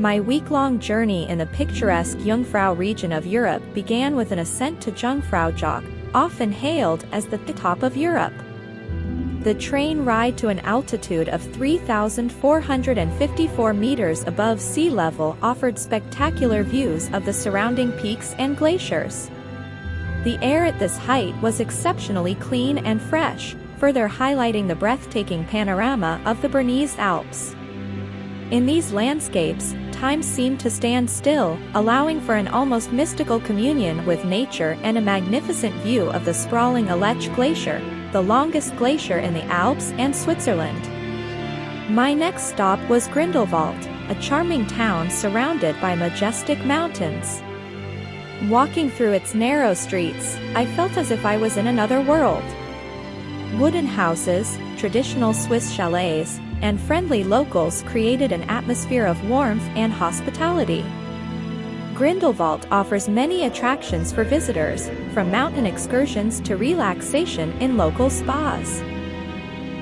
My week-long journey in the picturesque Jungfrau region of Europe began with an ascent to Jungfraujoch, often hailed as the top of Europe. The train ride to an altitude of 3,454 meters above sea level offered spectacular views of the surrounding peaks and glaciers. The air at this height was exceptionally clean and fresh, further highlighting the breathtaking panorama of the Bernese Alps. In these landscapes, time seemed to stand still, allowing for an almost mystical communion with nature and a magnificent view of the sprawling Aletsch Glacier, the longest glacier in the Alps and Switzerland. My next stop was Grindelwald, a charming town surrounded by majestic mountains. Walking through its narrow streets, I felt as if I was in another world. Wooden houses, traditional Swiss chalets, and friendly locals created an atmosphere of warmth and hospitality. Grindelwald offers many attractions for visitors, from mountain excursions to relaxation in local spas.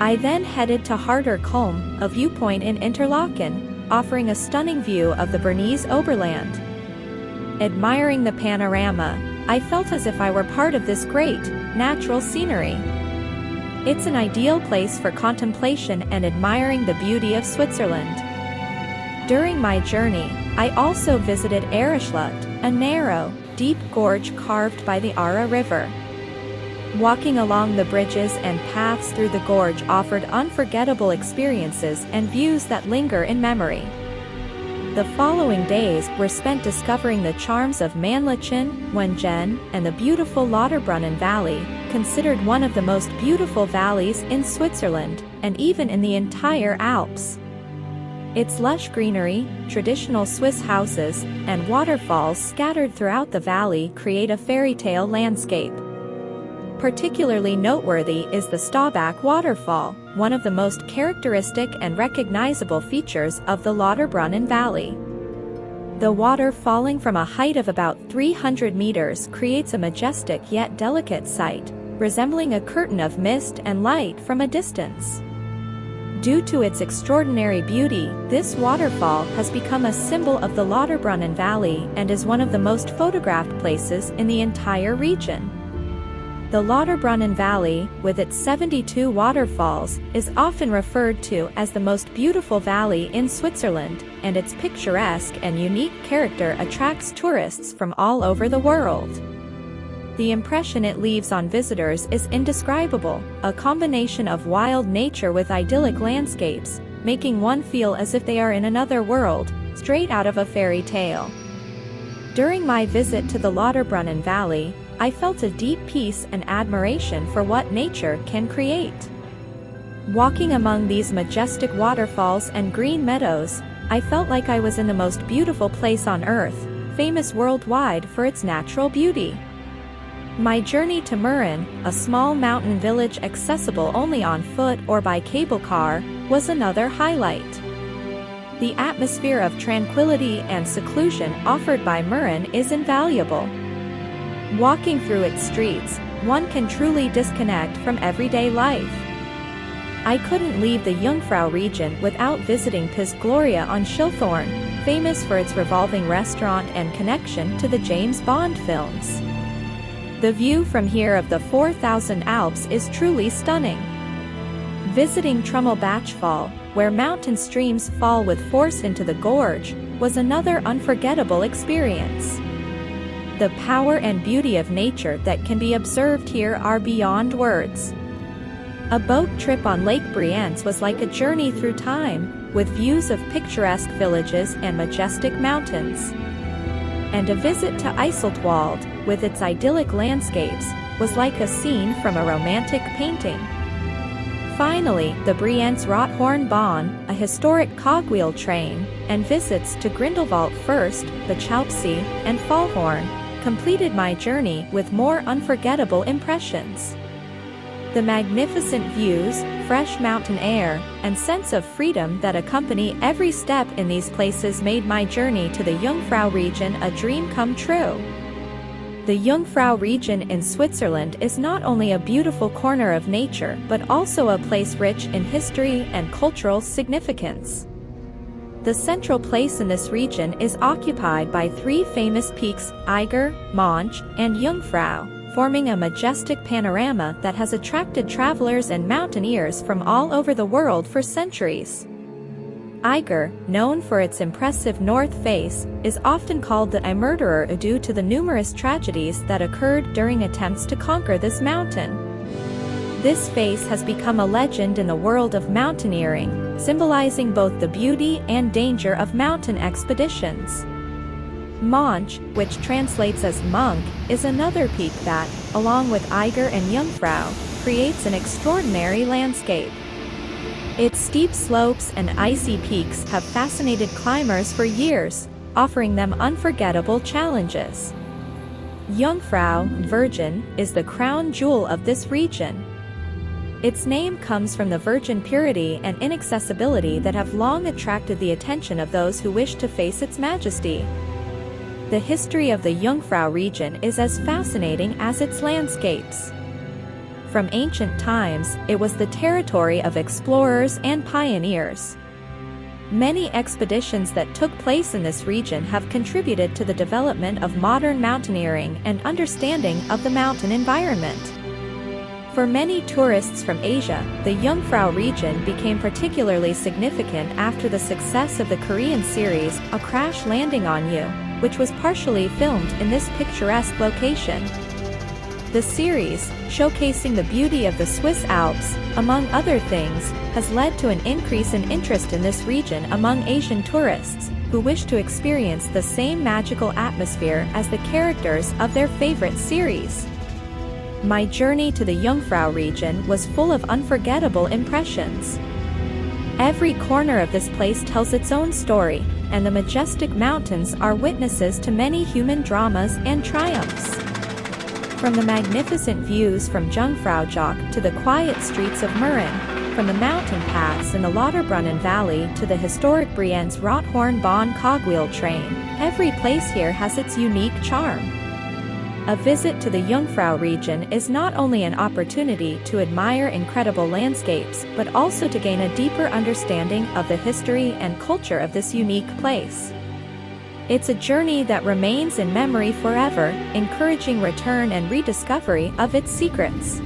I then headed to harder Kulm, a viewpoint in Interlaken, offering a stunning view of the Bernese Oberland. Admiring the panorama, I felt as if I were part of this great, natural scenery. It's an ideal place for contemplation and admiring the beauty of Switzerland. During my journey, I also visited Erischlucht, a narrow, deep gorge carved by the Aare River. Walking along the bridges and paths through the gorge offered unforgettable experiences and views that linger in memory. The following days were spent discovering the charms of Mannlichen, Wengen, and the beautiful Lauterbrunnen Valley, considered one of the most beautiful valleys in Switzerland, and even in the entire Alps. Its lush greenery, traditional Swiss houses, and waterfalls scattered throughout the valley create a fairy tale landscape. Particularly noteworthy is the Staubach waterfall, one of the most characteristic and recognizable features of the Lauterbrunnen Valley. The water falling from a height of about 300 meters creates a majestic yet delicate sight, resembling a curtain of mist and light from a distance. Due to its extraordinary beauty, this waterfall has become a symbol of the Lauterbrunnen Valley and is one of the most photographed places in the entire region. The Lauterbrunnen Valley, with its 72 waterfalls, is often referred to as the most beautiful valley in Switzerland, and its picturesque and unique character attracts tourists from all over the world. The impression it leaves on visitors is indescribable, a combination of wild nature with idyllic landscapes, making one feel as if they are in another world, straight out of a fairy tale. During my visit to the Lauterbrunnen Valley, I felt a deep peace and admiration for what nature can create. Walking among these majestic waterfalls and green meadows, I felt like I was in the most beautiful place on earth, famous worldwide for its natural beauty. My journey to Mürren, a small mountain village accessible only on foot or by cable car, was another highlight. The atmosphere of tranquility and seclusion offered by Mürren is invaluable. Walking through its streets, one can truly disconnect from everyday life. I couldn't leave the Jungfrau region without visiting Piz Gloria on Schilthorn, famous for its revolving restaurant and connection to the James Bond films. The view from here of the 4,000 Alps is truly stunning. Visiting Trummelbachfall, where mountain streams fall with force into the gorge, was another unforgettable experience. The power and beauty of nature that can be observed here are beyond words. A boat trip on Lake Brienz was like a journey through time, with views of picturesque villages and majestic mountains. And a visit to Eiseltwald, with its idyllic landscapes, was like a scene from a romantic painting. Finally, the Brienz Rothorn-Bahn, a historic cogwheel train, and visits to Grindelwald first, the Chalpsee, and Fallhorn, completed my journey with more unforgettable impressions. The magnificent views, fresh mountain air, and sense of freedom that accompany every step in these places made my journey to the Jungfrau region a dream come true. The Jungfrau region in Switzerland is not only a beautiful corner of nature but also a place rich in history and cultural significance. The central place in this region is occupied by three famous peaks, Eiger, Monch, and Jungfrau, forming a majestic panorama that has attracted travelers and mountaineers from all over the world for centuries. Eiger, known for its impressive north face, is often called the murderer due to the numerous tragedies that occurred during attempts to conquer this mountain. This face has become a legend in the world of mountaineering, symbolizing both the beauty and danger of mountain expeditions. Monch, which translates as monk, is another peak that, along with Eiger and Jungfrau, creates an extraordinary landscape. Its steep slopes and icy peaks have fascinated climbers for years, offering them unforgettable challenges. Jungfrau, Virgin, is the crown jewel of this region. Its name comes from the virgin purity and inaccessibility that have long attracted the attention of those who wish to face its majesty. The history of the Jungfrau region is as fascinating as its landscapes. From ancient times, it was the territory of explorers and pioneers. Many expeditions that took place in this region have contributed to the development of modern mountaineering and understanding of the mountain environment. For many tourists from Asia, the Jungfrau region became particularly significant after the success of the Korean series A Crash Landing on You, which was partially filmed in this picturesque location. The series, showcasing the beauty of the Swiss Alps, among other things, has led to an increase in interest in this region among Asian tourists, who wish to experience the same magical atmosphere as the characters of their favorite series. My journey to the Jungfrau region was full of unforgettable impressions. Every corner of this place tells its own story, and the majestic mountains are witnesses to many human dramas and triumphs. From the magnificent views from Jungfraujoch to the quiet streets of Mürren, from the mountain paths in the Lauterbrunnen Valley to the historic Brienz Rothorn-Bahn cogwheel train, every place here has its unique charm. A visit to the Jungfrau region is not only an opportunity to admire incredible landscapes but also to gain a deeper understanding of the history and culture of this unique place. It's a journey that remains in memory forever, encouraging return and rediscovery of its secrets.